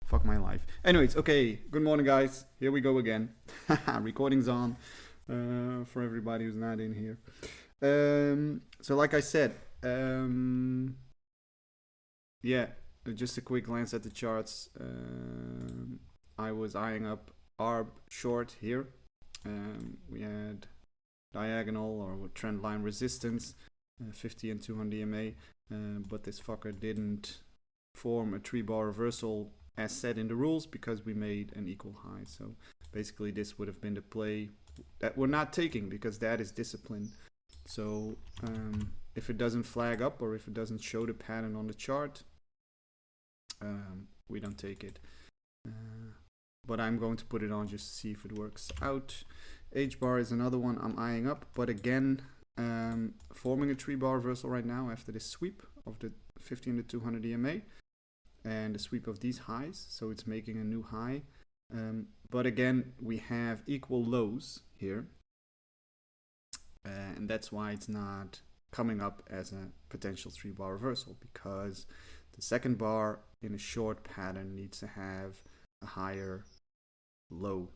Fuck my life. Anyways, okay. Good morning, guys. Here we go again. Recording's on for everybody who's not in here. So, like I said, yeah, just a quick glance at the charts. I was eyeing up ARB short here. We had diagonal or trend line resistance, 50 and 200 EMA, but this fucker didn't form a 3-bar reversal as said in the rules because we made an equal high. So basically this would have been the play that we're not taking because that is discipline. So if it doesn't flag up or if it doesn't show the pattern on the chart, we don't take it. But I'm going to put it on just to see if it works out. H-bar is another one I'm eyeing up, but again, forming a 3-bar reversal right now after this sweep of the 50 and the 200 EMA and the sweep of these highs, so it's making a new high. But again, we have equal lows here, and that's why it's not coming up as a potential 3-bar reversal, because the second bar in a short pattern needs to have a higher low,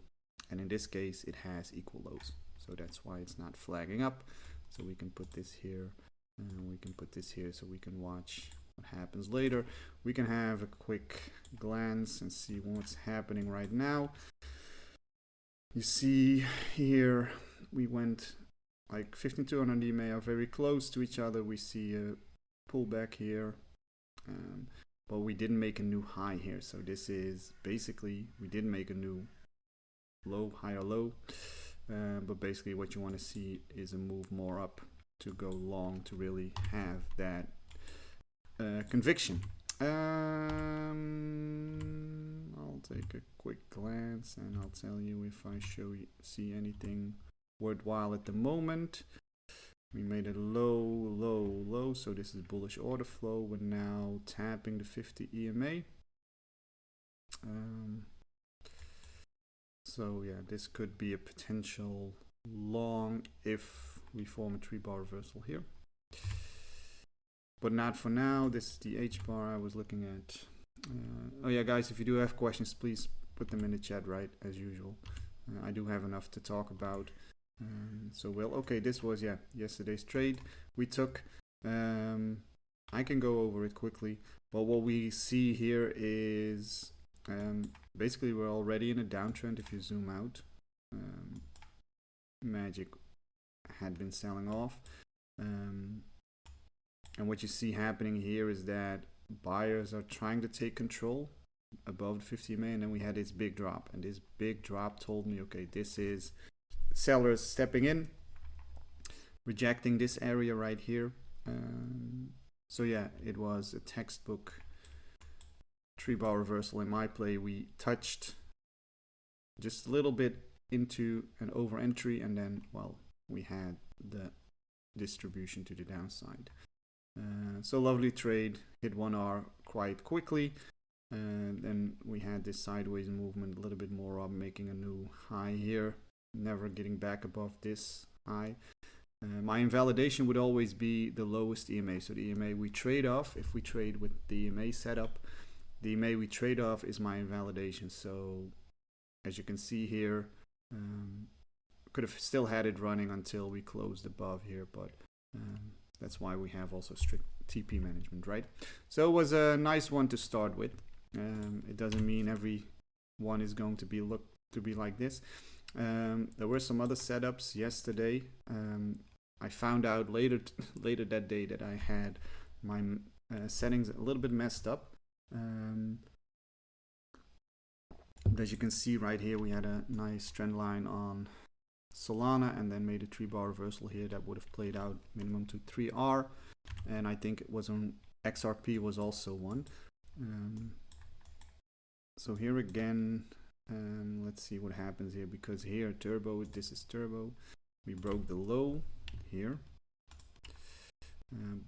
and in this case it has equal lows, so that's why it's not flagging up. So we can put this here and we can put this here so we can watch what happens later. We can have a quick glance and see what's happening right now. You see here we went like 5200 EMA are very close to each other. We see a pullback here, but we didn't make a new high here. So this is basically, we didn't make a new low, higher low, but basically what you want to see is a move more up to go long to really have that conviction. I'll take a quick glance and I'll tell you if I see anything worthwhile at the moment. We made a low, so this is bullish order flow. We're now tapping the 50 EMA. So yeah, this could be a potential long if we form a 3-bar reversal here. But not for now. This is the H-bar I was looking at. Oh yeah, guys, if you do have questions, please put them in the chat, right, as usual. I do have enough to talk about. So well, okay, this was, yeah, yesterday's trade we took. I can go over it quickly, but what we see here is basically we're already in a downtrend. If you zoom out, Magic had been selling off, and what you see happening here is that buyers are trying to take control above the 50 EMA, and then we had this big drop, and this big drop told me, okay, this is sellers stepping in, rejecting this area right here. So yeah, it was a textbook 3-bar reversal in my play. We touched just a little bit into an over entry, and then, well, we had the distribution to the downside. So lovely trade, hit 1R quite quickly, and then we had this sideways movement, a little bit more up, making a new high here, never getting back above this high. My invalidation would always be the lowest EMA. So the EMA we trade off, if we trade with the EMA setup, the EMA we trade off is my invalidation. So as you can see here, could have still had it running until we closed above here, but that's why we have also strict TP management, right? So it was a nice one to start with. It doesn't mean every one is going to be like this. There were some other setups yesterday. I found out later that day that I had my settings a little bit messed up. As you can see right here, we had a nice trend line on Solana and then made a 3-bar reversal here that would have played out minimum to 3R, and I think it was on XRP was also one. So here again, let's see what happens here, because here turbo, this is turbo, we broke the low here,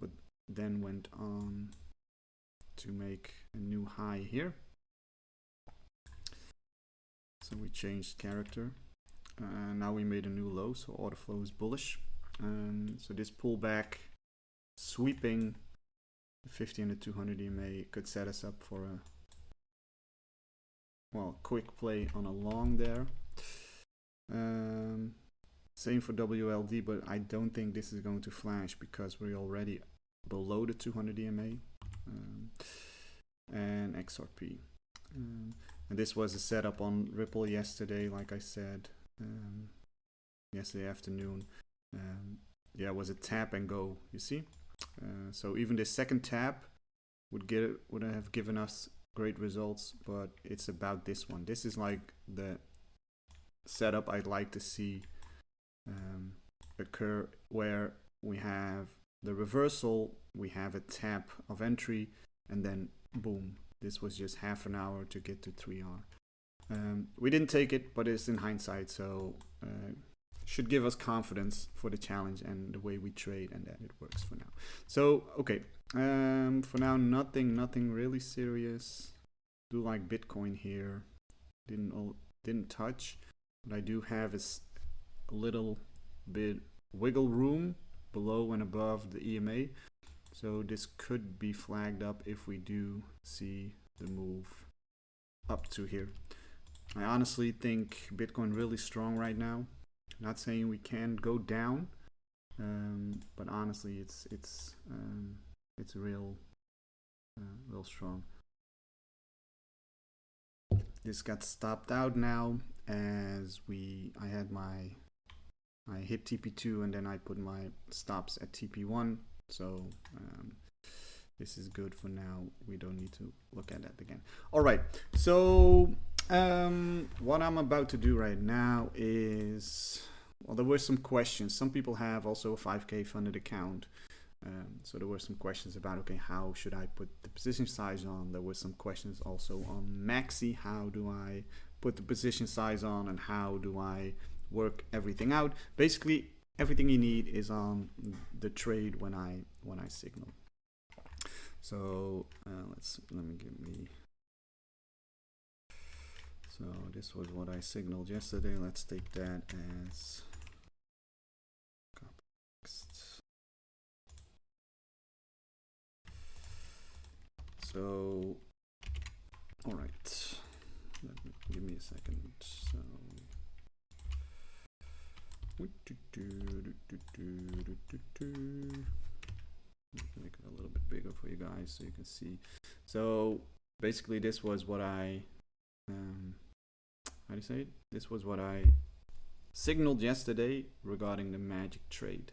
but then went on to make a new high here. So we changed character. Now we made a new low, so order flow is bullish. So this pullback, sweeping the 50 and the 200 EMA could set us up for a well, quick play on a long there. Same for WLD, but I don't think this is going to flash because we're already below the 200 EMA. And XRP. And this was a setup on Ripple yesterday, like I said, yesterday afternoon. Yeah, it was a tap and go, you see? So even the second tap would have given us great results, but it's about this one. This is like the setup I'd like to see occur, where we have the reversal, we have a tap of entry, and then boom, this was just half an hour to get to 3R. We didn't take it, but it's in hindsight, so should give us confidence for the challenge and the way we trade, and that it works for now. So okay, for now nothing really serious. Do like Bitcoin here, didn't touch, but I do have a little bit wiggle room below and above the EMA. So this could be flagged up if we do see the move up to here. I honestly think Bitcoin really strong right now. Not saying we can go down, but honestly, it's real strong. This got stopped out now as I hit TP2 and then I put my stops at TP1. So this is good for now. We don't need to look at that again. All right. So what I'm about to do right now is, well, there were some questions. Some people have also a 5K funded account. So there were some questions about, okay, how should I put the position size on? There were some questions also on Maxi. How do I put the position size on, and how do I work everything out? Basically, everything you need is on the trade when I signal. So so this was what I signaled yesterday. Let's take that as context. So, all right, give me a second. So, make it a little bit bigger for you guys so you can see. So basically, this was what I, how do you say it? This was what I signaled yesterday regarding the magic trade.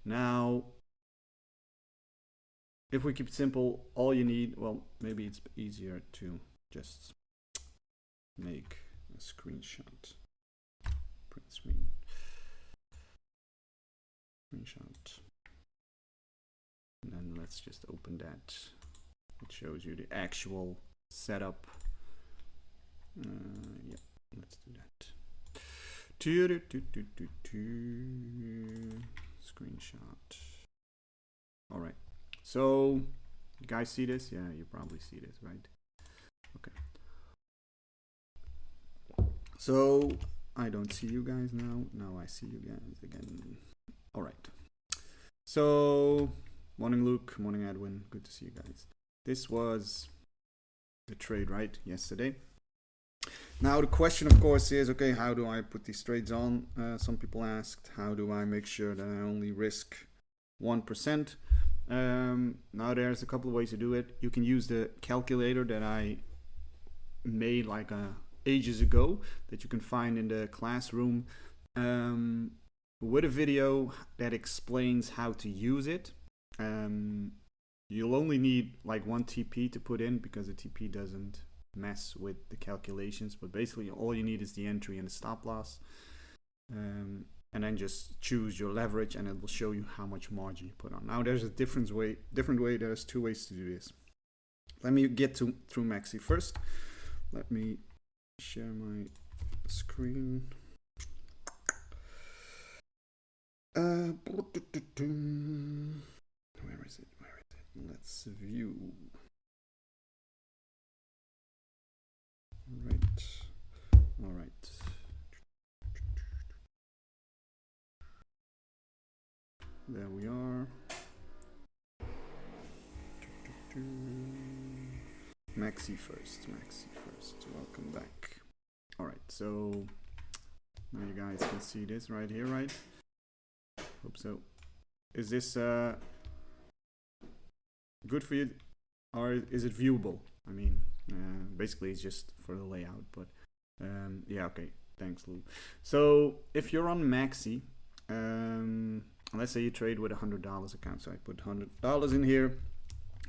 Now, if we keep it simple, all you need, well, maybe it's easier to just make a screenshot, print screen, screenshot, and then let's just open that. It shows you the actual setup. Yeah, let's do that. Screenshot. All right. So, you guys see this? Yeah, you probably see this, right? Okay. So, I don't see you guys now. Now I see you guys again. All right. So, morning Luke, morning Edwin. Good to see you guys. This was the trade, right? Yesterday. Now the question, of course, is, okay, how do I put these trades on? Some people asked, how do I make sure that I only risk 1%? Now there's a couple of ways to do it. You can use the calculator that I made like ages ago that you can find in the classroom with a video that explains how to use it. You'll only need like one TP to put in because the TP doesn't mess with the calculations, but basically all you need is the entry and the stop loss, and then just choose your leverage and it will show you how much margin you put on. Now there's a different way. There's two ways to do this. Let me get through Maxi first. Let me share my screen. Where is it? Let's view. All right. There we are. Maxi first. Welcome back. So now you guys can see this right here, right? Hope so. Is this good for you, or is it viewable? I mean, basically it's just for the layout, but yeah, okay. Thanks, Lou. So if you're on Maxi, let's say you trade with $100 account. So I put $100 in here.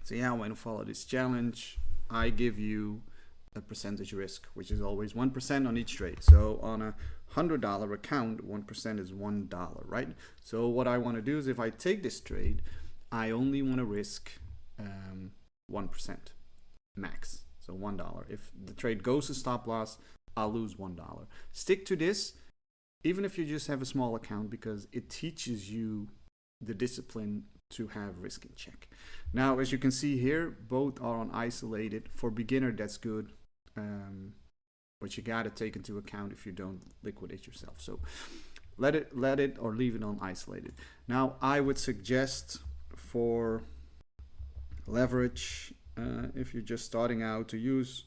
Say, yeah, I want to follow this challenge. I give you a percentage risk, which is always 1% on each trade. So on a $100 account, 1% is $1, right? So what I want to do is if I take this trade, I only want to risk 1% max. So $1. If the trade goes to stop loss, I'll lose $1. Stick to this, even if you just have a small account, because it teaches you the discipline to have risk in check. Now, as you can see here, both are on isolated. For beginner, that's good. But you gotta take into account if you don't liquidate yourself. So let it or leave it on isolated. Now, I would suggest for leverage, if you're just starting out, to use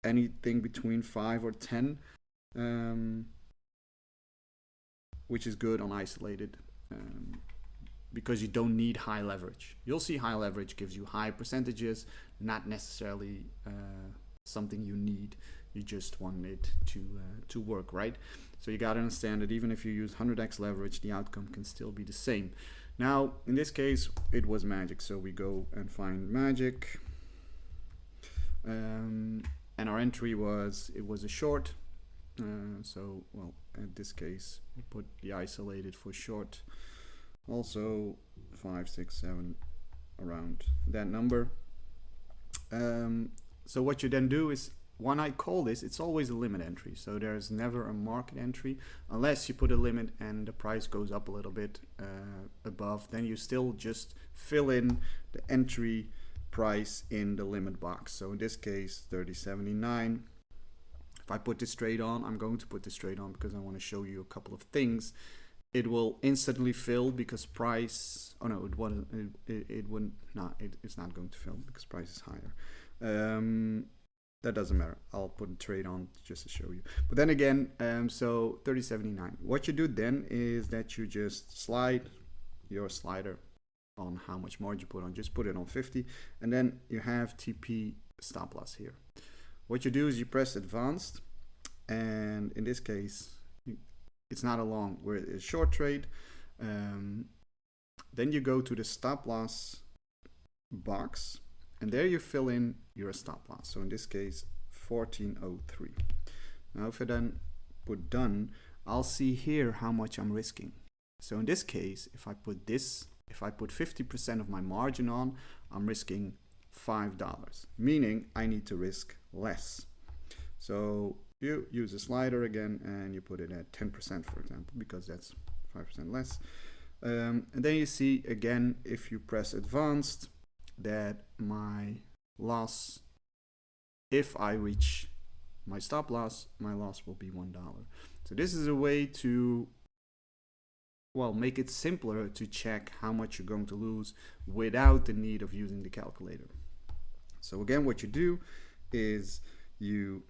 anything between 5 or 10, which is good on isolated, because you don't need high leverage. You'll see high leverage gives you high percentages, not necessarily something you need. You just want it to work, right? So you gotta understand that even if you use 100x leverage, the outcome can still be the same. Now, in this case, it was magic, so we go and find magic. And our entry was, it was a short. So, well, in this case, we put the isolated for short. Also 5, 6, 7, around that number. So what you then do is, when I call this, it's always a limit entry. So there's never a market entry unless you put a limit and the price goes up a little bit above. Then you still just fill in the entry price in the limit box. So in this case, 30.79. If I put this trade on, I'm going to put this trade on because I want to show you a couple of things. It will instantly fill because price, oh no, it wouldn't, it wouldn't, no, it's not going to fill because price is higher. That doesn't matter. I'll put a trade on just to show you. But then again, so 30.79. What you do then is that you just slide your slider on how much margin you put on. Just put it on 50, and then you have TP stop loss here. What you do is you press advanced, and in this case, it's not a long, where it's a short trade. Then you go to the stop loss box, and there you fill in your stop loss. So in this case, 1403. Now if I then put done, I'll see here how much I'm risking. So in this case, if I put 50% of my margin on, I'm risking $5, meaning I need to risk less. So you use a slider again and you put it at 10%, for example, because that's 5% less. And then you see again, if you press advanced, that my loss, if I reach my stop loss, my loss will be $1. So this is a way to, well, make it simpler to check how much you're going to lose without the need of using the calculator. So again, what you do is you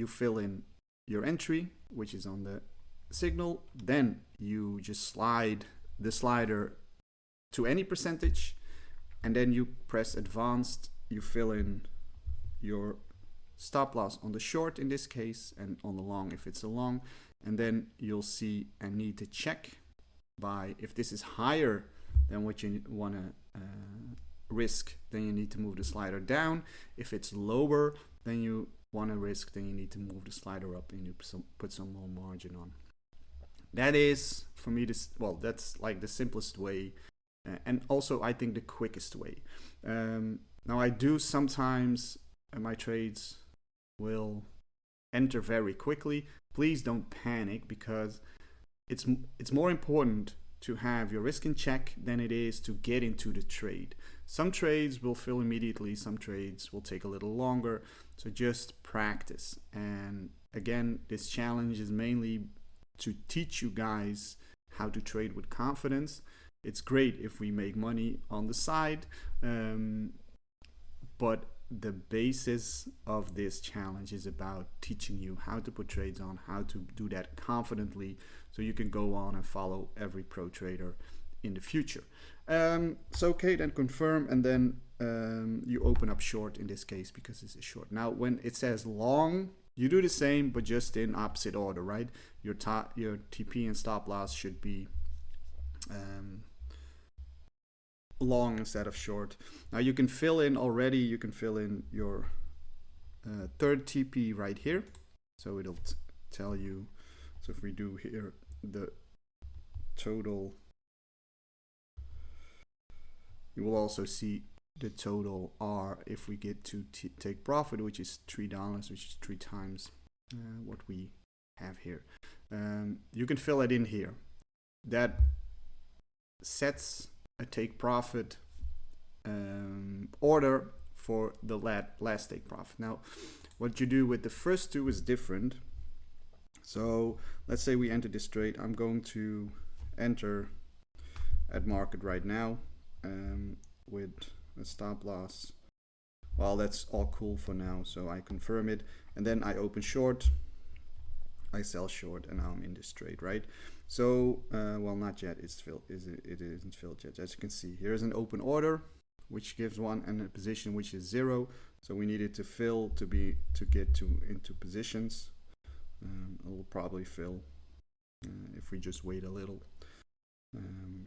fill in your entry, which is on the signal. Then you just slide the slider to any percentage, and then you press advanced. You fill in your stop loss on the short in this case, and on the long if it's a long, and then you'll see and need to check by, if this is higher than what you want to risk, then you need to move the slider down. If it's lower than you want to risk, then you need to move the slider up and you put some more margin on. That is, for me, this, well, that's like the simplest way, and also I think the quickest way. Now I do sometimes, my trades will enter very quickly. Please don't panic, because it's more important to have your risk in check than it is to get into the trade. Some trades will fill immediately, some trades will take a little longer, so just practice. And again, this challenge is mainly to teach you guys how to trade with confidence. It's great if we make money on the side, but the basis of this challenge is about teaching you how to put trades on, how to do that confidently, so you can go on and follow every pro trader in the future. So okay, then confirm, and then you open up short in this case because it's a short. Now when it says long, you do the same but just in opposite order, right? Your TP and stop loss should be long instead of short. Now you can fill in already, you can fill in your third TP right here. So it'll tell you, so if we do here the total, you will also see the total R if we get to take profit, which is $3, which is 3 times what we have here. You can fill it in here. That sets a take profit order for the last take profit. Now what you do with the first two is different. So let's say we enter this trade. I'm going to enter at market right now with a stop loss. Well, that's all cool for now, so I confirm it, and then I open short, I sell short, and now I'm in this trade, right? So well, not yet, it isn't filled yet. As you can see, here is an open order which gives 1 and a position which is 0, so we need it to fill to get into positions. It will probably fill if we just wait a little.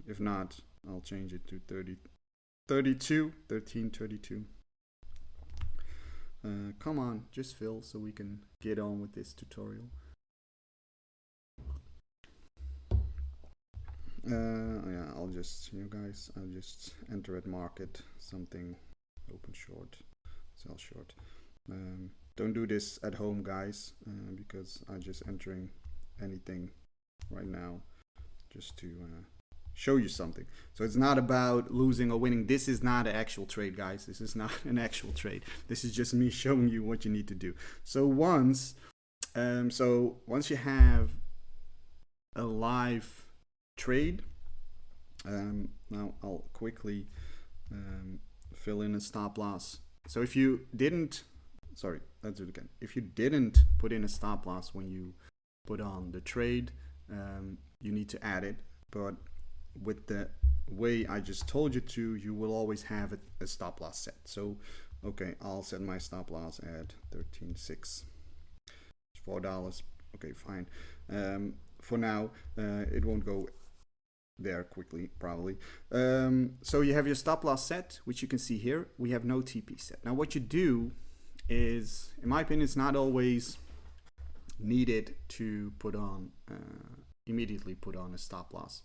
If not, I'll change it to 1332. Come on, just fill so we can get on with this tutorial. Yeah, I'll just enter at market something, open short, sell short. Don't do this at home, guys, because I'm just entering anything right now just to show you something. So it's not about losing or winning. This is not an actual trade, guys. This is not an actual trade. This is just me showing you what you need to do. So once you have a live trade, now I'll quickly fill in a stop loss. So if you didn't, sorry, let's do it again. If you didn't put in a stop loss when you put on the trade, you need to add it. But with the way I just told you to, you will always have a stop loss set. So okay, I'll set my stop loss at 13.6. $4. Okay, fine. For now, it won't go there quickly, probably. So you have your stop loss set, which you can see here. We have no TP set. Now what you do is, in my opinion, it's not always needed to put on immediately put on a stop loss,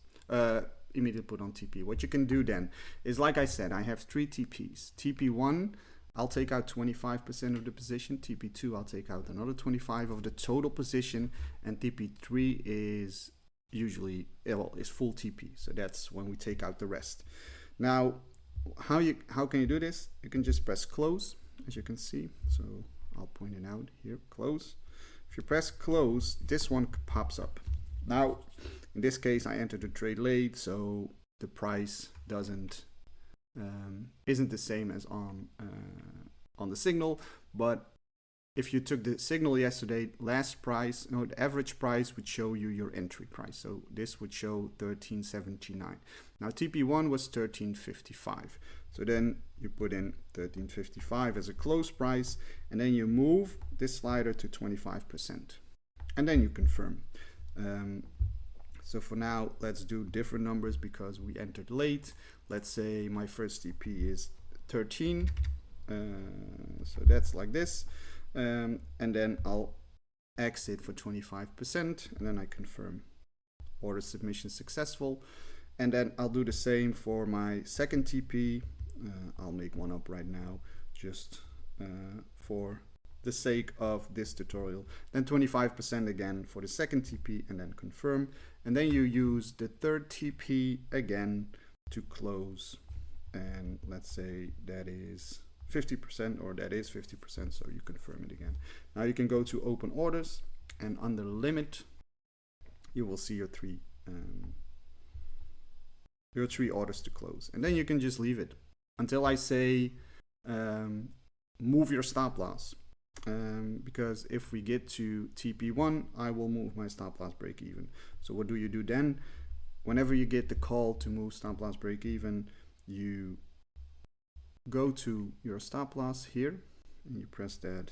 immediately put on TP. What you can do then is, like I said, I have 3 TPs. TP1, I'll take out 25% of the position. TP2, I'll take out another 25 of the total position, and TP3 is usually, well, is full TP. So that's when we take out the rest. Now, how can you do this? You can just press close, as you can see. So I'll point it out here, close. If you press close, this one pops up. Now, in this case, I entered the trade late, so the price isn't the same as on the signal. But if you took the signal yesterday, the average price would show you your entry price. So this would show 13.79. Now TP1 was 13.55. So then you put in 13.55 as a close price, and then you move this slider to 25%, and then you confirm. So for now, let's do different numbers because we entered late. Let's say my first TP is 13. So that's like this. And then I'll exit for 25%, and then I confirm. Order submission successful. And then I'll do the same for my second TP. I'll make one up right now just for the sake of this tutorial. Then 25% again for the second TP, and then confirm. And then you use the third TP again to close. And let's say that is 50%, or that is 50%, so you confirm it again. Now you can go to open orders, and under limit you will see your three orders to close, and then you can just leave it until I say move your stop loss. Because if we get to TP1, I will move my stop loss break even. So what do you do then? Whenever you get the call to move stop loss break even, you go to your stop loss here and you press that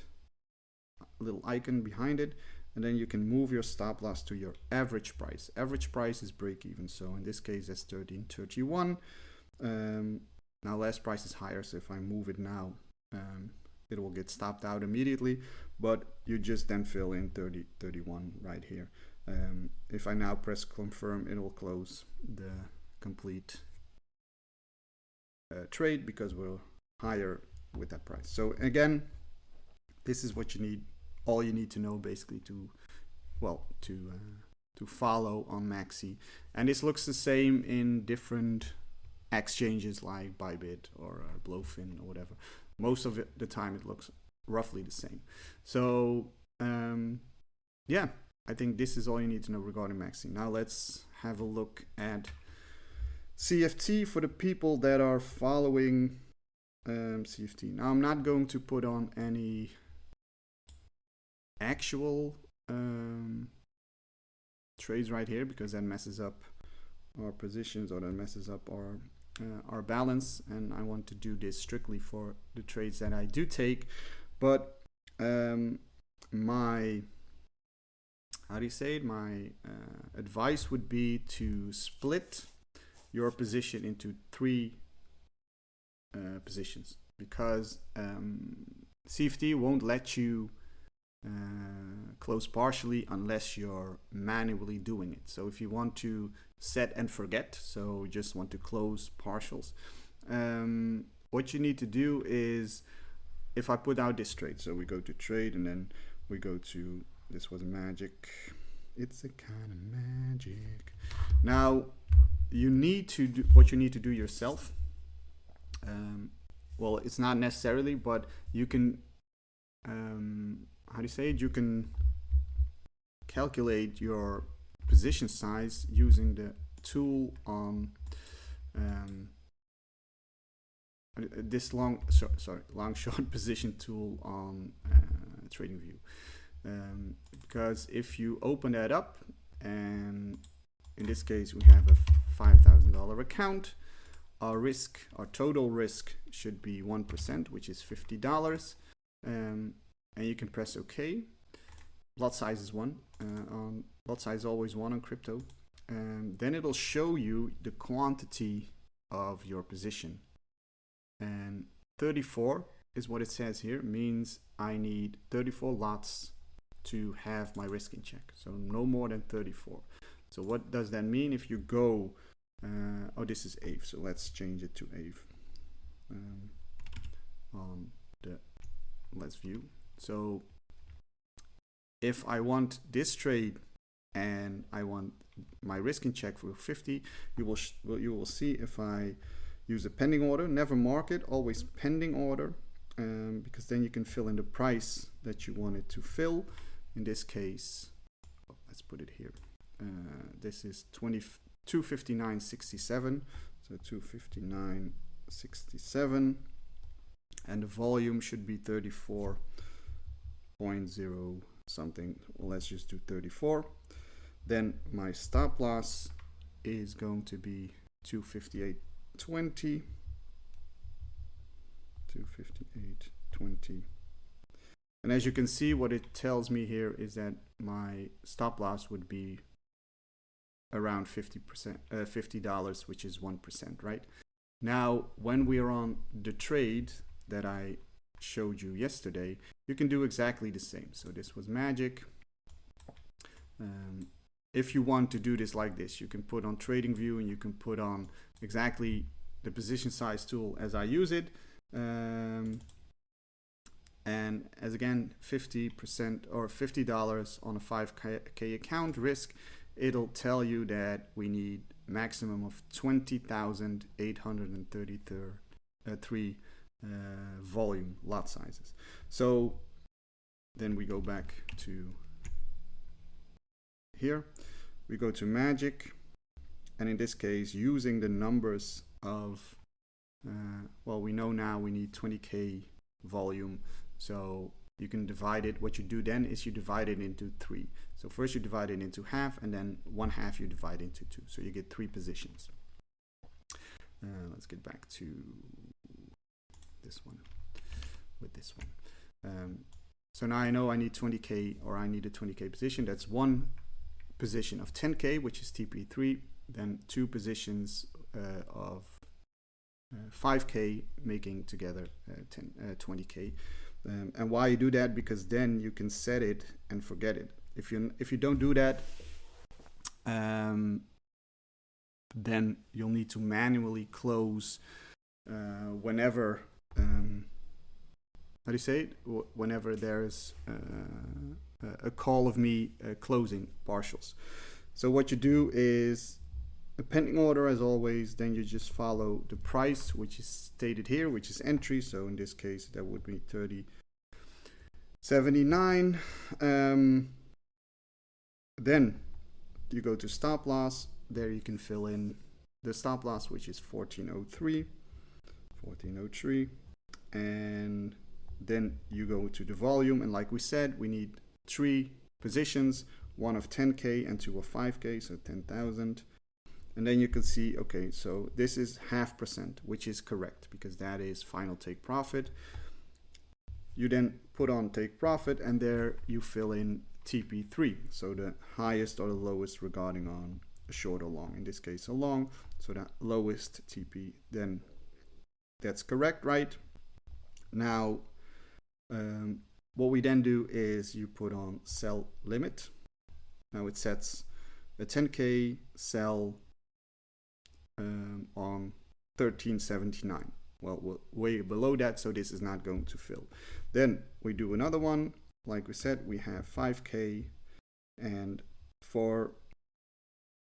little icon behind it, and then you can move your stop loss to your average price. Average price is break even, so in this case that's 13.31. Now last price is higher, so if I move it now, it will get stopped out immediately, but you just then fill in 30.31 right here. If I now press confirm, it will close the complete trade because we're higher with that price. So again, this is what you need, all you need to know basically to follow on Maxi. And this looks the same in different exchanges like Bybit or Blowfin or whatever. Most of the time it looks roughly the same. So yeah, I think this is all you need to know regarding Maxi. Now let's have a look at CFT for the people that are following CFT. Now I'm not going to put on any actual trades right here because that messes up our positions or that messes up our balance, and I want to do this strictly for the trades that I do take. But my advice would be to split your position into 3 positions, because CFT won't let you close partially unless you're manually doing it. So if you want to set and forget, so just want to close partials, what you need to do is, if I put out this trade, so we go to trade and then we go to, this was magic, it's a kind of magic. Now you need to do what you need to do yourself. Well, it's not necessarily, but you can you can calculate your position size using the tool on this long short position tool on TradingView, because if you open that up, and in this case we have a $5,000 account, our total risk should be 1%, which is $50, and you can press OK. Lot size is 1. Lot size is always 1 on crypto. Then it'll show you the quantity of your position. And 34 is what it says here. It means I need 34 lots to have my risk in check. So no more than 34. So what does that mean? If you go, this is AVE. So let's change it to AVE. Let's view. So if I want this trade and I want my risk in check for 50, you will see if I use a pending order, never market, always pending order, because then you can fill in the price that you want it to fill. In this case, let's put it here. This is 259.67, so 259.67, and the volume should be 34.0 something. Well, let's just do 34. Then my stop loss is going to be 258.20. 258.20. And as you can see, what it tells me here is that my stop loss would be around $50, which is 1%, right? Now, when we're on the trade that I showed you yesterday, you can do exactly the same. So this was magic. If you want to do this like this, you can put on TradingView and you can put on exactly the position size tool as I use it. And as again, 50% or $50 on a 5K account risk, it'll tell you that we need maximum of 20,833 volume lot sizes. So then we go back to here, we go to magic, and in this case, using the numbers of well, we know now we need 20K volume. So you can divide it. What you do then is you divide it into 3. So first you divide it into half, and then 1/2 you divide into 2. So you get 3 positions. Let's get back to this one with this one. So now I know I need 20K, or I need a 20K position. That's one position of 10K, which is TP3, then 2 positions of 5K, making together 20K. And why you do that? Because then you can set it and forget it. If you don't do that, then you'll need to manually close whenever how do you say it? Whenever there's a call of me closing partials. So what you do is a pending order as always, then you just follow the price which is stated here, which is entry. So in this case that would be 30.79. Then you go to stop loss. There you can fill in the stop loss, which is 1403, and then you go to the volume, and like we said, we need 3 positions, one of 10K and 2 of 5K, so 10,000. And then you can see, okay, so this is 0.5%, which is correct because that is final take profit. You then put on take profit, and there you fill in TP3, so the highest or the lowest regarding on a short or long, in this case a long, so that lowest TP, then that's correct, right? Now what we then do is you put on sell limit. Now it sets a 10K sell on 13.79. Well, we're way below that, so this is not going to fill. Then we do another one. Like we said, we have 5K, and for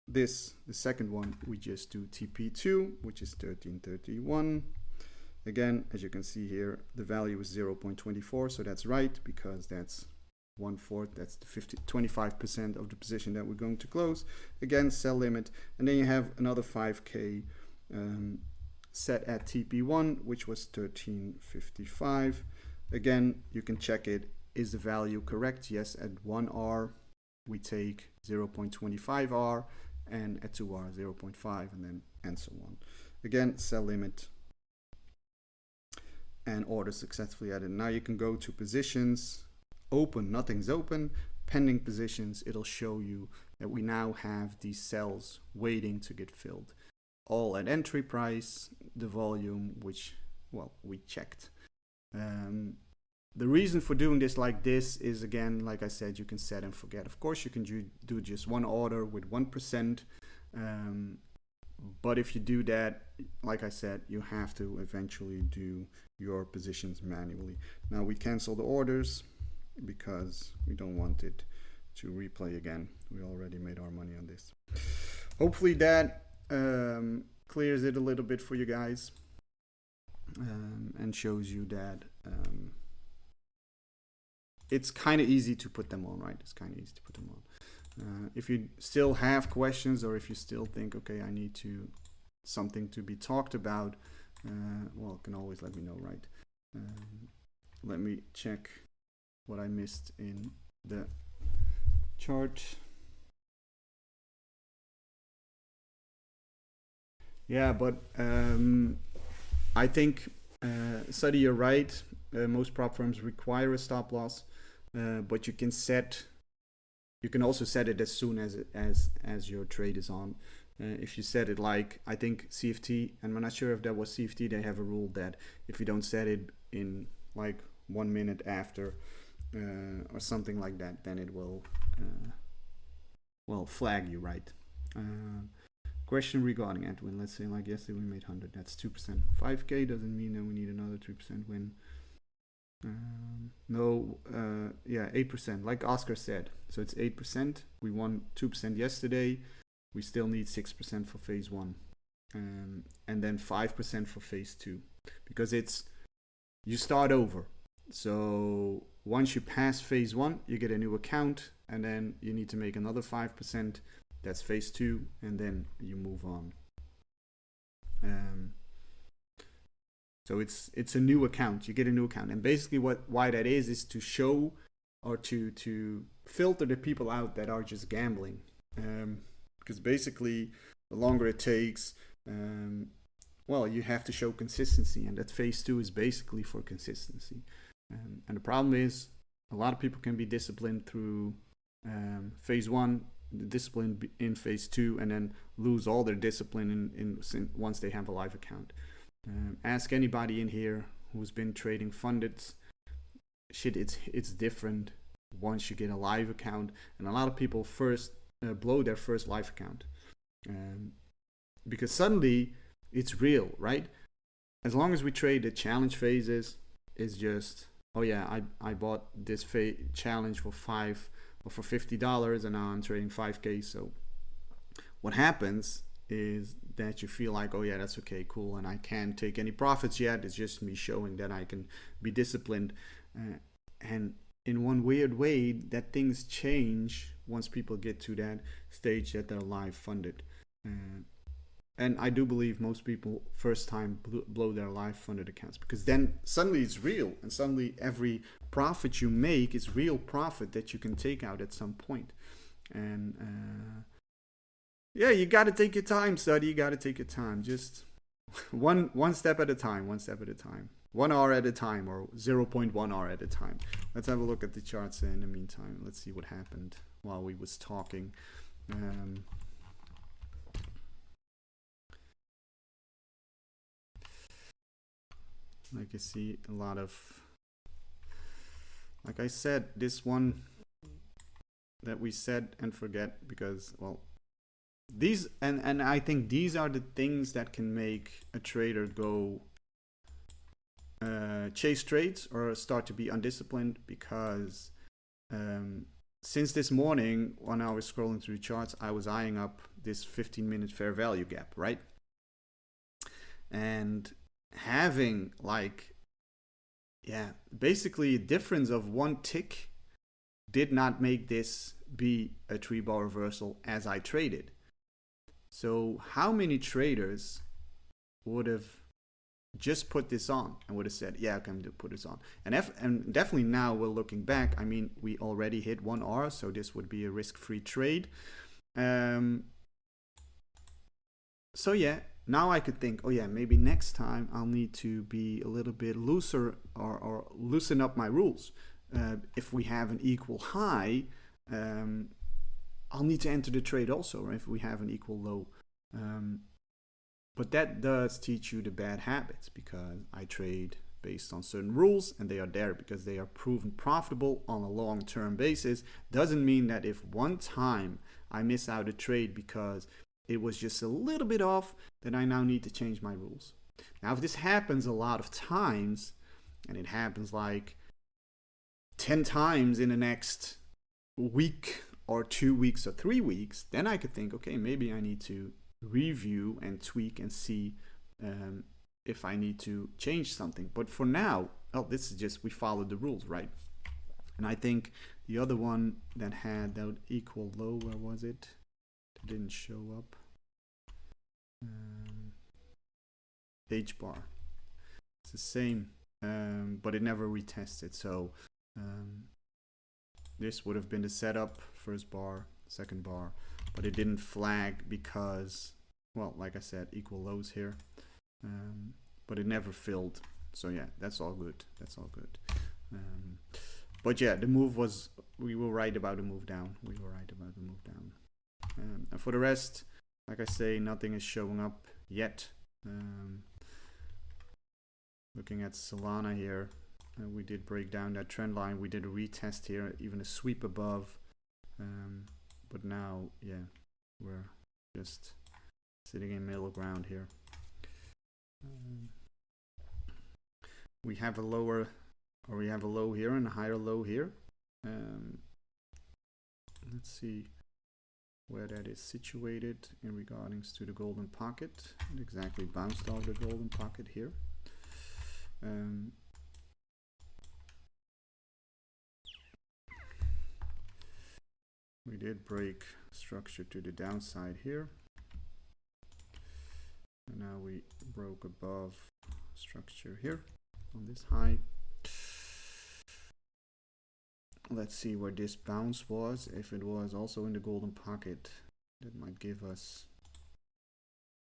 this, the second one, we just do TP2, which is 13.31. Again, as you can see here, the value is 0.24, so that's right, because that's 1/4, that's the 25% of the position that we're going to close. Again, sell limit, and then you have another 5K set at TP1, which was 13.55. Again, you can check it. Is the value correct? Yes, at 1R, we take 0.25 R, and at 2R, 0.5, and so on. Again, sell limit, and order successfully added. Now you can go to positions, open, nothing's open, pending positions. It'll show you that we now have these cells waiting to get filled. All at entry price, the volume, which, well, we checked. The reason for doing this like this is, again, like I said, you can set and forget. Of course, you can do just one order with 1%. But if you do that, like I said, you have to eventually do your positions manually. Now we cancel the orders because we don't want it to replay again. We already made our money on this. Hopefully that clears it a little bit for you guys, and shows you that it's kind of easy to put them on, right? It's kind of easy to put them on. If you still have questions, or if you still think, okay, I need something to be talked about, well, you can always let me know, right? Let me check what I missed in the chart. Yeah, but I think, Sadi, you're right. Most prop firms require a stop loss, but you can also set it as soon as your trade is on. If you set it like, I think CFT, and I'm not sure if that was CFT, they have a rule that if you don't set it in like 1 minute after or something like that, then it will flag you, right? Question regarding Edwin. Let's say like yesterday we made 100. That's 2%. 5K doesn't mean that we need another 3% win. No, yeah, 8%, like Oscar said. So it's 8%. We won 2% yesterday. We still need 6% for phase 1, and then 5% for phase 2, because you start over. So once you pass phase 1, you get a new account, and then you need to make another 5%. That's phase 2, and then you move on. So it's a new account. You get a new account, and basically why that is to show or to filter the people out that are just gambling. Because basically, the longer it takes, well, you have to show consistency, and that phase 2 is basically for consistency. And the problem is, a lot of people can be disciplined through phase 1, the discipline in phase 2, and then lose all their discipline in once they have a live account. Ask anybody in here who's been trading funded. Shit, it's different once you get a live account, and a lot of people first blow their first live account because suddenly it's real, right? As long as we trade the challenge phases, it's just, oh yeah, I bought this challenge for $50 and now I'm trading 5K. So what happens is that you feel like, oh yeah, that's okay, cool, and I can't take any profits yet. It's just me showing that I can be disciplined. And in one weird way, that things change once people get to that stage that they're live funded. And I do believe most people first time blow their live funded accounts, because then suddenly it's real, and suddenly every profit you make is real profit that you can take out at some point. And yeah, you got to take your time, study. You got to take your time. Just one step at a time. 1 hour at a time, or 0.1 hour at a time. Let's have a look at the charts in the meantime. Let's see what happened while we was talking. Like you see a lot of, like I said, this one that we set and forget, because, well, these, and I think these are the things that can make a trader go chase trades or start to be undisciplined. Because since this morning, when I was scrolling through the charts, I was eyeing up this 15-minute fair value gap, right? And having, like, yeah, basically a difference of 1 tick did not make this be a 3-bar reversal as I traded. So how many traders would have just put this on and would have said, yeah, I can put this on? And definitely now we're looking back, I mean, we already hit 1 hour, so this would be a risk-free trade. So yeah, now I could think, oh yeah, maybe next time I'll need to be a little bit looser, or loosen up my rules. If we have an equal high, I'll need to enter the trade also, right? If we have an equal low. But that does teach you the bad habits, because I trade based on certain rules, and they are there because they are proven profitable on a long-term basis. Doesn't mean that if one time I miss out a trade because it was just a little bit off, then I now need to change my rules. Now, if this happens a lot of times, and it happens like 10 times in the next week or 2 weeks or 3 weeks, then I could think, okay, maybe I need to review and tweak and see if I need to change something. But for now, oh, this is just, we followed the rules, right? And I think the other one that had that equal low, where was it? It didn't show up. H bar. It's the same, but it never retested. So this would have been the setup, first bar, second bar, but it didn't flag because, well, like I said, equal lows here, but it never filled. So yeah, that's all good. That's all good. But yeah, the move was, we were right about the move down. We were right about the move down. And for the rest, like I say, nothing is showing up yet. Looking at Solana here, we did break down that trend line. We did a retest here, even a sweep above. But now, yeah, we're just sitting in middle ground here. We have a lower, or we have a low here and a higher low here. Let's see where that is situated in regards to the golden pocket. It exactly bounced off the golden pocket here. We did break structure to the downside here, and now we broke above structure here on this high. Let's see where this bounce was. If it was also in the golden pocket, that might give us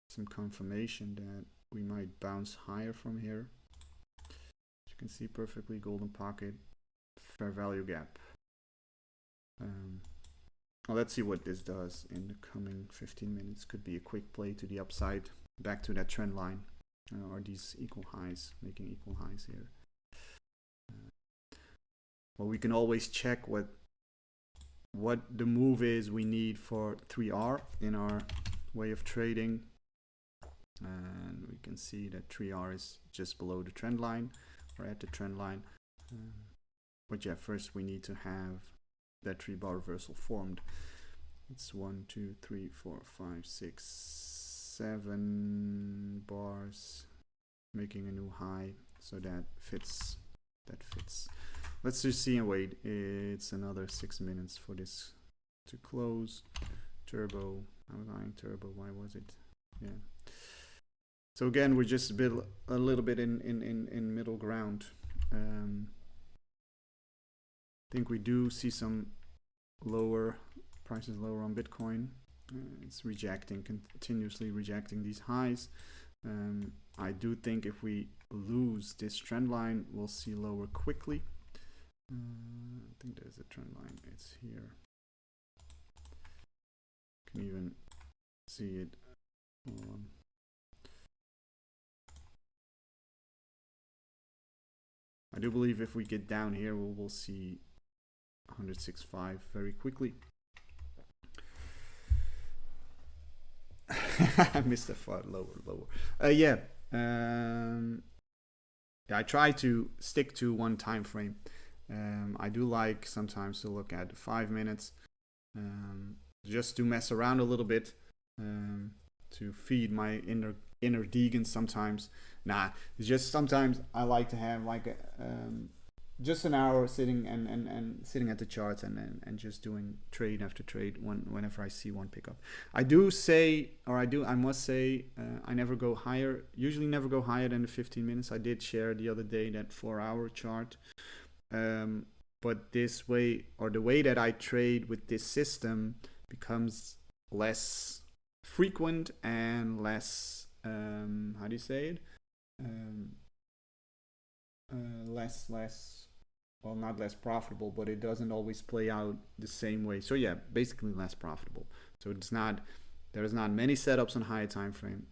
some confirmation that we might bounce higher from here. As you can see perfectly, golden pocket, fair value gap. Well, let's see what this does in the coming 15 minutes. Could be a quick play to the upside, back to that trend line, or these equal highs, making equal highs here. Well, we can always check what the move is we need for 3R in our way of trading. And we can see that 3R is just below the trend line, or at the trend line. But yeah, first we need to have that 3-bar reversal formed. It's 1, 2, 3, 4, 5, 6, 7 bars, making a new high. So that fits. That fits. Let's just see and wait. It's another 6 minutes for this to close. Turbo. I'm buying turbo. Why was it? Yeah. So again, we're just a little bit in middle ground. I think we do see some lower prices lower on Bitcoin. It's continuously rejecting these highs. I do think if we lose this trend line, we'll see lower quickly. I think there's a trend line. It's here. You can even see it. I do believe if we get down here, we'll see 106.5 very quickly. I missed the far lower. Yeah. I try to stick to one time frame. I do like sometimes to look at 5 minutes, just to mess around a little bit, to feed my inner Deegan sometimes. It's just sometimes I like to have like a, just an hour sitting and sitting at the charts and just doing trade after trade whenever I see one pick up. I must say, I never go higher, usually never go higher than the 15 minutes. I did share the other day that 4-hour chart. But this way, or the way that I trade with this system, becomes less frequent and less, how do you say it? Well, not less profitable, but it doesn't always play out the same way. So yeah, basically less profitable. So there's not many setups on higher time frame.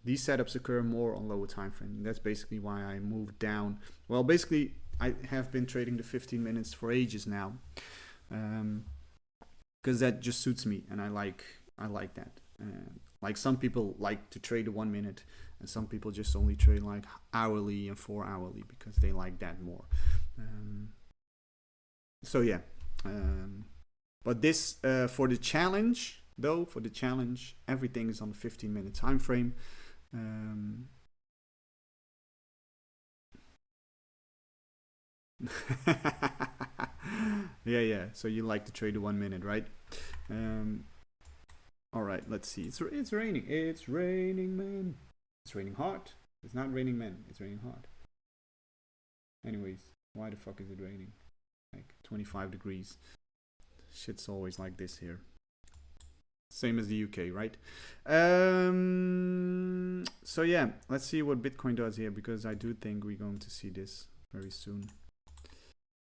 These setups occur more on lower time frame. That's basically why I moved down. Well, basically I have been trading the 15 minutes for ages now, because that just suits me, and I like that. Like some people like to trade the 1 minute, and some people just only trade like hourly and 4 hourly because they like that more. So yeah, but this for the challenge though, everything is on the 15-minute time frame. Yeah. So you like to trade the 1 minute, right? All right, let's see. It's raining. It's raining, man. It's raining hard. It's not raining, man. It's raining hard. Anyways, why the fuck is it raining? Like 25 degrees. Shit's always like this here. Same as the UK, right? So yeah, let's see what Bitcoin does here, because I do think we're going to see this very soon.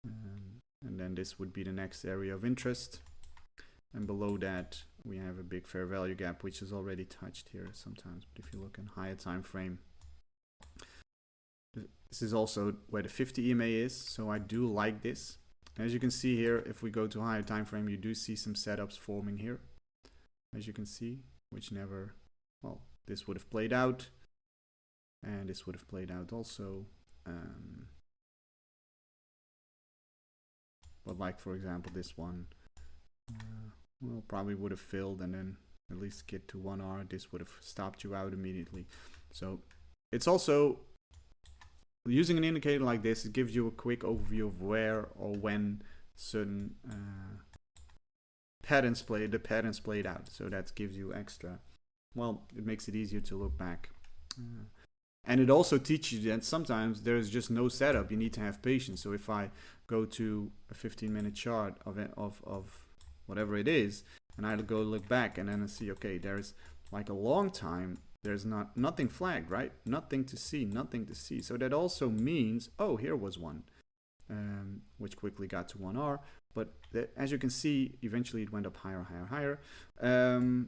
And then this would be the next area of interest. And below that, we have a big fair value gap, which is already touched here sometimes. But if you look in higher time frame, this is also where the 50 EMA is. So I do like this. As you can see here, if we go to higher time frame, you do see some setups forming here. As you can see, which never, well, this would have played out. And this would have played out also. But like, for example, this one, well, probably would have filled and then at least get to 1R. This would have stopped you out immediately. So it's also, using an indicator like this, it gives you a quick overview of where or when certain patterns played out. So that gives you extra, well, it makes it easier to look back. And it also teaches you that sometimes there's just no setup. You need to have patience. So if I go to a 15-minute chart of whatever it is, and I go look back, and then I see, okay, there's like a long time, there's nothing flagged, right? Nothing to see, nothing to see. So that also means, oh, here was one, which quickly got to 1R. But as you can see, eventually it went up higher, higher, higher.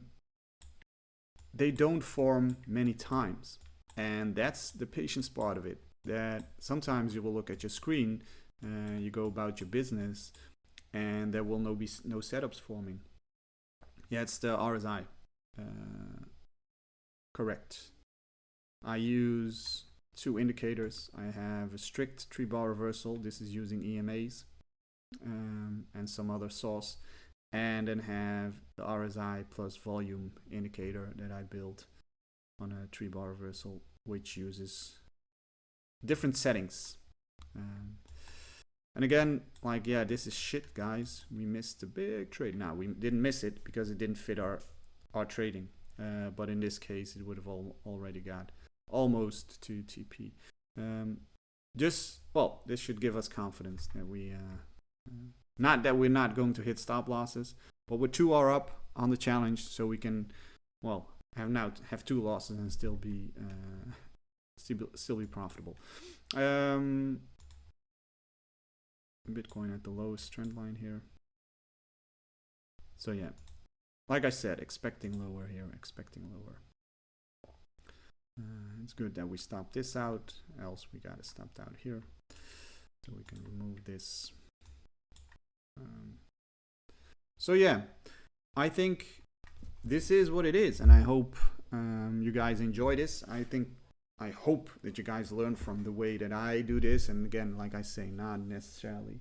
They don't form many times. And that's the patience part of it. That sometimes you will look at your screen, you go about your business, and there will be no setups forming. Yeah, it's the RSI. Correct. I use two indicators. I have a strict 3-bar reversal. This is using EMAs and some other source. And then have the RSI plus volume indicator that I built on a 3-bar reversal, which uses different settings. And again, like, yeah, this is shit, guys. We missed a big trade. Now, we didn't miss it because it didn't fit our trading. But in this case, it would have already got almost to TP. Well, this should give us confidence that not that we're not going to hit stop losses, but we're 2R up on the challenge, so we can, well, have 2 losses and still be profitable. Bitcoin at the lowest trend line here. So yeah, like I said, expecting lower here, expecting lower. It's good that we stopped this out, else we got to stop out here. So we can remove this. So yeah, I think this is what it is, and I hope you guys enjoy this. I hope that you guys learn from the way that I do this. And again, like I say, not necessarily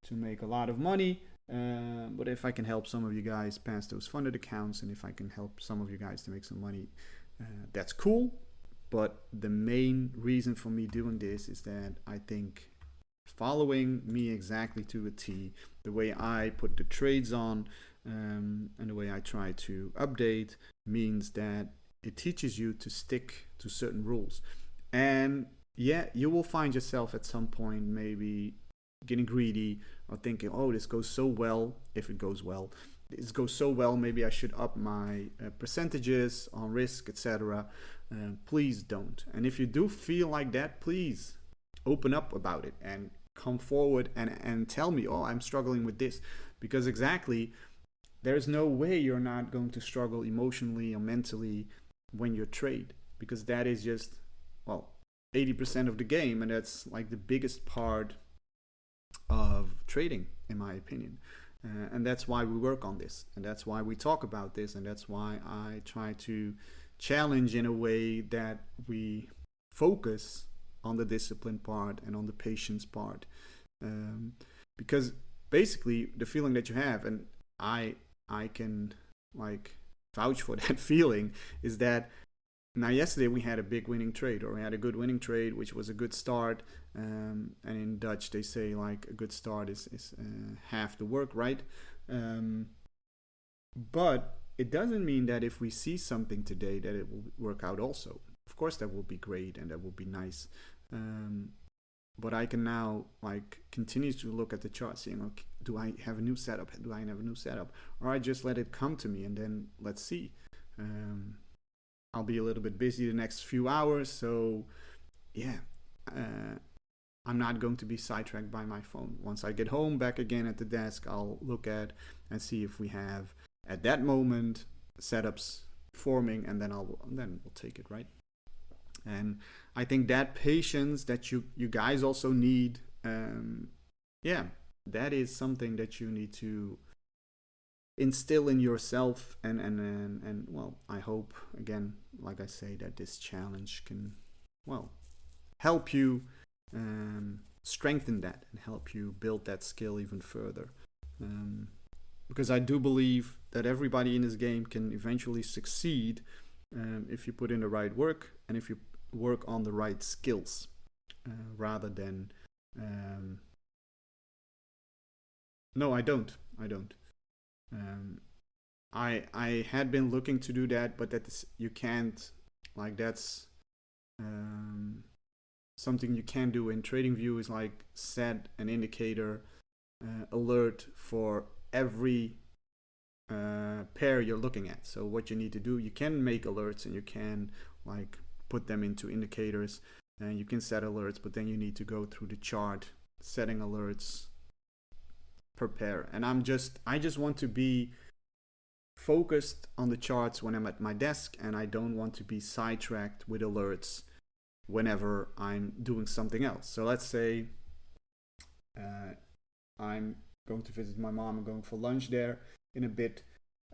to make a lot of money, but if I can help some of you guys pass those funded accounts, and if I can help some of you guys to make some money, that's cool. But the main reason for me doing this is that I think following me exactly to a T, the way I put the trades on, and the way I try to update, means that it teaches you to stick to certain rules. And yeah, you will find yourself at some point maybe getting greedy or thinking, oh, this goes so well. If it goes well, this goes so well, maybe I should up my percentages on risk, etc. Please don't. And if you do feel like that, please open up about it and come forward and tell me, oh, I'm struggling with this. Because exactly, there's no way you're not going to struggle emotionally or mentally when you trade, because that is just, well, 80% of the game, and that's like the biggest part of trading, in my opinion. And that's why we work on this, and that's why we talk about this, and that's why I try to challenge in a way that we focus on the discipline part and on the patience part, because basically the feeling that you have, and I can like vouch for that feeling, is that now yesterday we had a big winning trade, or we had a good winning trade, which was a good start, and in Dutch they say like a good start is half the work, right? But it doesn't mean that if we see something today that it will work out also. Of course that will be great and that will be nice, but I can now like continue to look at the chart, saying, okay, do I have a new setup? Do I have a new setup? Or I just let it come to me, and then let's see. I'll be a little bit busy the next few hours, so yeah, I'm not going to be sidetracked by my phone. Once I get home, back again at the desk, I'll look at and see if we have at that moment setups forming, and then we'll take it, right? And I think that patience that you guys also need, yeah, that is something that you need to instill in yourself, and well, I hope, again, like I say, that this challenge can, well, help you strengthen that and help you build that skill even further, because I do believe that everybody in this game can eventually succeed if you put in the right work and if you work on the right skills, rather than no, I don't. I had been looking to do that, but you can't, like, that's something you can do in TradingView is like set an indicator alert for every pair you're looking at. So what you need to do, you can make alerts and you can like put them into indicators, and you can set alerts, but then you need to go through the chart setting alerts per pair. And I just want to be focused on the charts when I'm at my desk, and I don't want to be sidetracked with alerts whenever I'm doing something else. So let's say I'm going to visit my mom, I'm going for lunch there in a bit.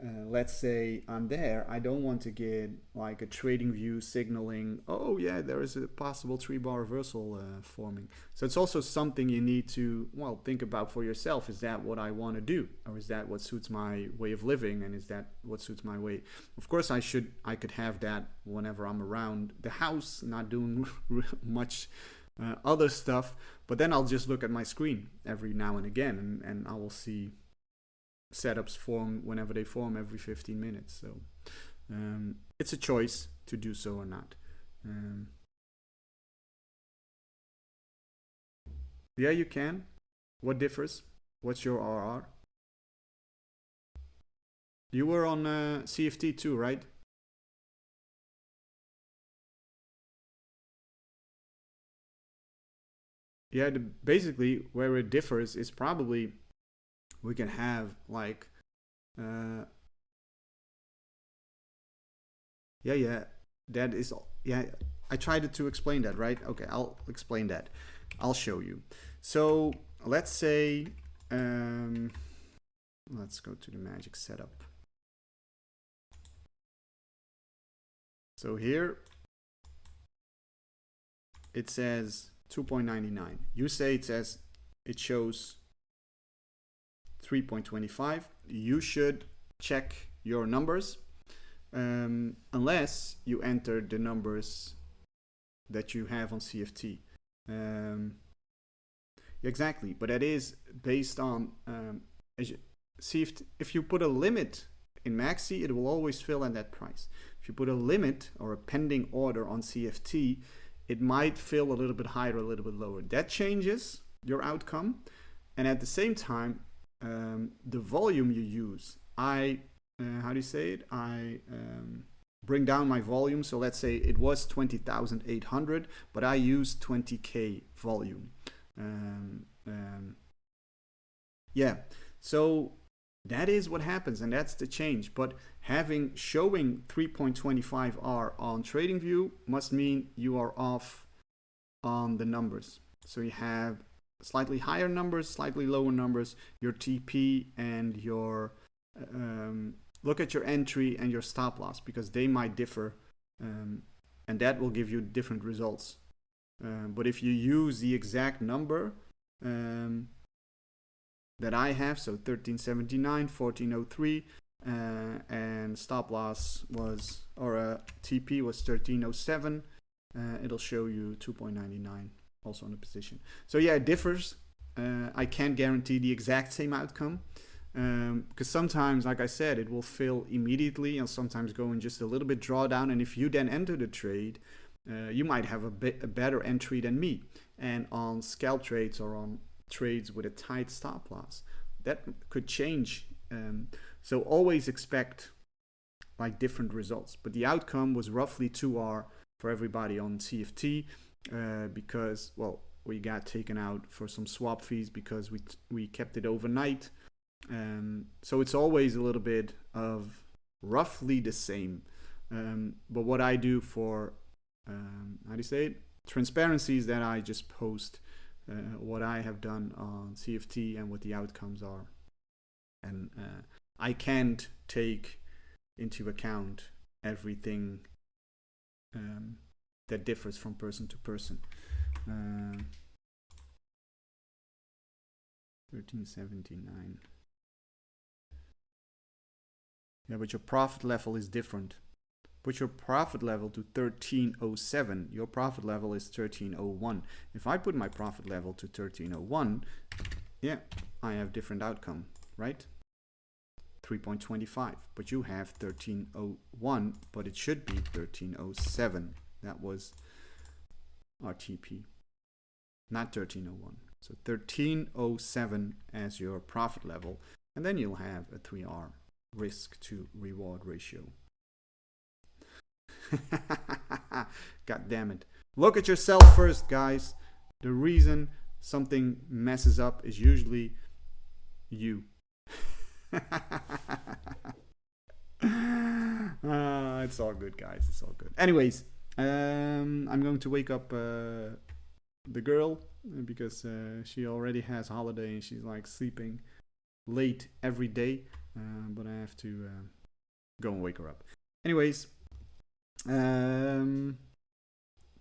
Let's say I'm there, I don't want to get like a TradingView signaling, oh yeah, there is a possible 3-bar reversal forming. So it's also something you need to, well, think about for yourself. Is that what I want to do? Or is that what suits my way of living? And is that what suits my way? Of course, I could have that whenever I'm around the house, not doing much other stuff, but then I'll just look at my screen every now and again, and I will see setups form whenever they form every 15 minutes. So it's a choice to do so or not. Yeah, you can. What differs? What's your RR? You were on CFT too, right? Yeah, basically where it differs is probably we can have like that is, I tried to explain that, right? Okay, I'll explain that. I'll show you. So let's say let's go to the magic setup. So here it says 2.99. You say it shows 3.25. You should check your numbers unless you enter the numbers that you have on CFT. Exactly, but that is based on CFT. If you put a limit in Maxi, it will always fill at that price. If you put a limit or a pending order on CFT, it might fill a little bit higher or a little bit lower. That changes your outcome, and at the same time, the volume you use, I bring down my volume. So let's say it was 20,800, but I used 20k volume. So that is what happens, and that's the change. But showing 3.25R on TradingView must mean you are off on the numbers. So you have slightly higher numbers, slightly lower numbers, your TP and your look at your entry and your stop loss, because they might differ, and that will give you different results. But if you use the exact number that I have, so 1379, 1403, and stop loss was, or TP was 1307, it'll show you 2.99 also on the position. So yeah, it differs. I can't guarantee the exact same outcome, because sometimes, like I said, it will fill immediately and sometimes go in just a little bit drawdown, and if you then enter the trade, you might have a better entry than me. And on scalp trades or on trades with a tight stop loss, that could change. So always expect like different results, but the outcome was roughly 2R for everybody on CFT, because, well, we got taken out for some swap fees because we kept it overnight. So it's always a little bit of roughly the same. But what I do for transparency is that I just post what I have done on CFT and what the outcomes are. And I can't take into account everything that differs from person to person. 1379. Yeah, but your profit level is different. Put your profit level to 1307. Your profit level is 1301. If I put my profit level to 1301, yeah, I have different outcome, right? 3.25. But you have 1301, but it should be 1307. That was RTP, not 1301. So 1307 as your profit level, and then you'll have a 3R, risk to reward ratio. God damn it. Look at yourself first, guys. The reason something messes up is usually you. It's all good, guys. It's all good. Anyways, I'm going to wake up the girl because she already has holiday and she's like sleeping late every day. But I have to go and wake her up. Anyways,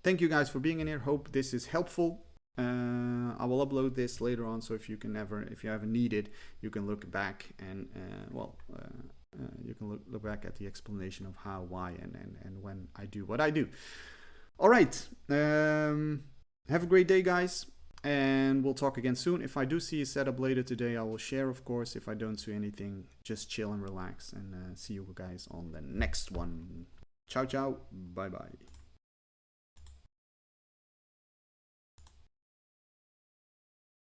thank you guys for being in here. Hope this is helpful. I will upload this later on, so if you ever need it, you can look back and you can look back at the explanation of how, why, and when I do what I do. All right. Have a great day, guys, and we'll talk again soon. If I do see a setup later today, I will share, of course. If I don't see anything, just chill and relax, and see you guys on the next one. Ciao, ciao. Bye, bye.